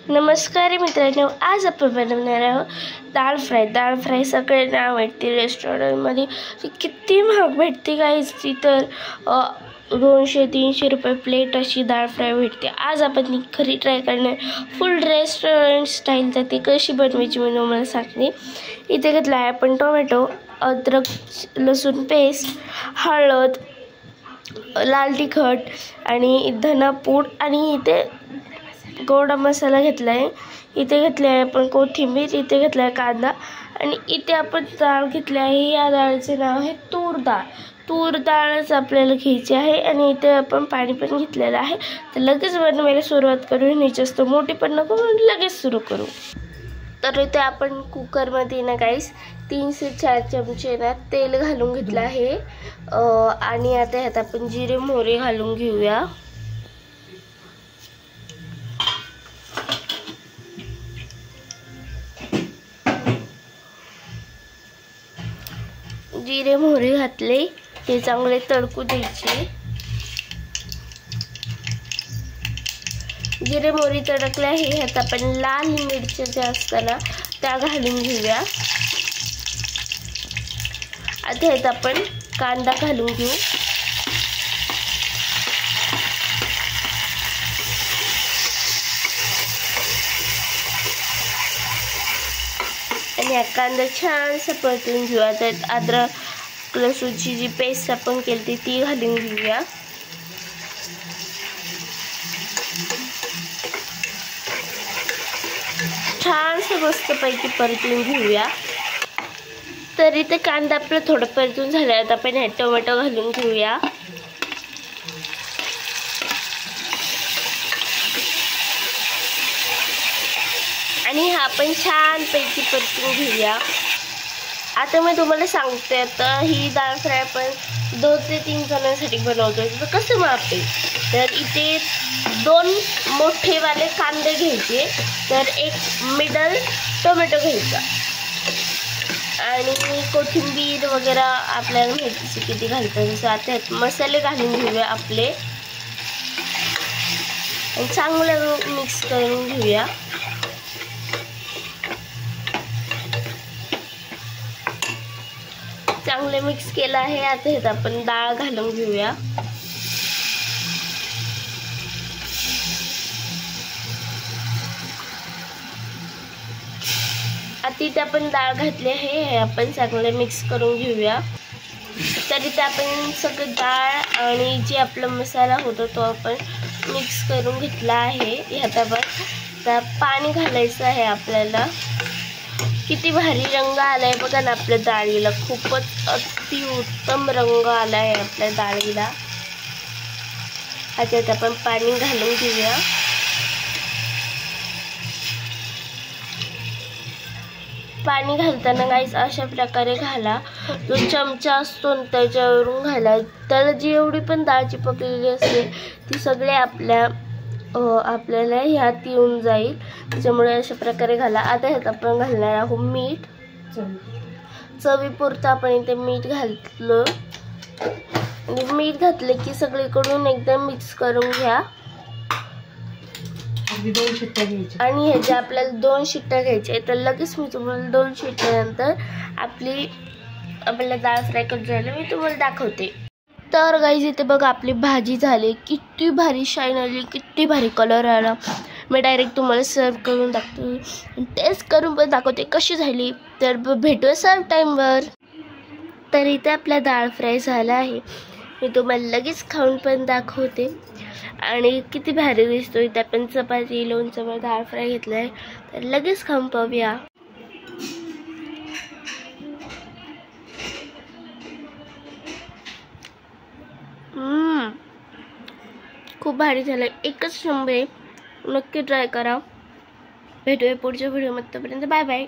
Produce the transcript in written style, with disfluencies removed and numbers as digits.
नमस्कार मित्रांनो, आज आपण बनवणार आहोत दाल फ्राय। दाल फ्राय सगळ्यांना आवडते, रेस्टॉरंटमध्ये किती महाग भेटते गाईस, ती तर 200-300 रुपये प्लेट अशी दाल फ्राय भेटते। आज आपण ती घरी ट्राय करणार, फुल रेस्टॉरंट स्टाईल तर ती कशी बनवायची मी तुम्हाला सांगते। इथे घेतला आहे आपण टोमॅटो, अद्रक लसूण पेस्ट, हळद, लाल तिखट आणि धनापूड आणि इथे गोडा मसाला घेतला आहे। इथे घेतले आहे आपण कोथिंबीर, इथे घेतला आहे कांदा आणि इथे आपण डाळ घेतली आहे। या डाळीचे नाव आहे तूर डाळ। तूर डाळच आपल्याला घ्यायची आहे आणि इथे आपण पाणी पण घेतलेलं आहे। तर लगेच बनवायला सुरुवात करू, नाही जास्त मोठी पण नको, लगेच सुरू करू। तर इथे आपण कुकरमध्ये ना गाईस 3 से 4 चमचे ना तेल घालून घेतलं आहे आणि आता ह्यात आपण जिरे मोहरी घालून घेऊया। जिरे मोहरी घातले, हे चांगले तडकू द्यायचे। जिरे मोहरी तडकले आहे, ह्यात आपण लाल मिरच्या ज्या असतात ना त्या घालून घेऊया। आता ह्यात आपण कांदा घालून घेऊ आणि हा कांदा छानसा परतून घेऊ। आता अद्रक लसूणची जी पेस्ट आपण केली ती घालून घेऊया। छानसं मस्तपैकी परतून घेऊया। तर इथे कांदा आपलं थोडं परतून झालं, आता आपण हे टोमॅटो घालून घेऊया। आणि हा आपण छानपैकी परतून घेऊया। आता मी तुम्हाला सांगते, आता ही दाल फ्राय आपण 2 ते 3 जणांसाठी बनवतोय, तर कसं माप आहे। तर इथे 2 मोठेवाले कांदे घ्यायचे, तर 1 मिडल टोमॅटो घ्यायचा आणि कोथिंबीर वगैरे आपल्याला माहितीच किती घालतात। जसं आता मसाले घालून घेऊया आपले आणि चांगलं मिक्स करून घेऊया। चांगले मिक्स केलं आहे, आता ह्यात आपण डाळ घालून घेऊया। आता इथे आपण डाळ घातली आहे, हे आपण चांगले मिक्स करून घेऊया। तर इथे आपण सगळं डाळ आणि जे आपला मसाला होता तो आपण मिक्स करून घेतला आहे। ह्यात आपण पाणी घालायचं आहे आपल्याला। किती भारी रंग आलाय बघा ना आपल्या डाळीला, खूपच अतिउत्तम रंग आलाय आपल्या डाळीला। आता आपण पाणी घालून घेऊया। पाणी घालताना गाईस अशा प्रकारे घाला, जो चमचा असतो त्याच्यावरून घाला। त्याला जी एवढी पण डाळ चिपकलेली असेल ती सगळे आपल्याला ह्यात येऊन जाईल, त्याच्यामुळे अशा प्रकारे घाला। आता ह्यात आपण घालणार आहोत मीठ, चवीपुरतं आपण इथे मीठ घातलं आणि मीठ घातले की सगळीकडून एकदम मिक्स करून घ्या। आणि ह्याच्या आपल्याला 2 शिट्ट्या घ्यायच्या, तर लगेच मी तुम्हाला 2 शिट्ट्यानंतर आपल्याला डाळ फ्राय करून झालं मी तुम्हाला दाखवते। तर गाईज इथे बघा आपली भाजी झाली, किती भारी शाईन आली, किती भारी कलर आला। मी डायरेक्ट तुम्हाला सर्व करून दाखवते, टेस्ट करून पण दाखवते कशी झाली। तर भेटूया सर्व टाईमवर। तर इथे आपला डाळ फ्राय झाला आहे, मी तुम्हाला लगेच खाऊन पण दाखवते आणि किती भारी दिसतो। इथे आपण चपाती लोणचं डाळ फ्राय घेतलं आहे, तर लगेच खाऊन पाहूया। खूप भारी झालं, एकच नंबर आहे, नक्की ट्राय करा। भेटूया पुढच्या व्हिडिओमध्ये, तोपर्यंत बाय बाय।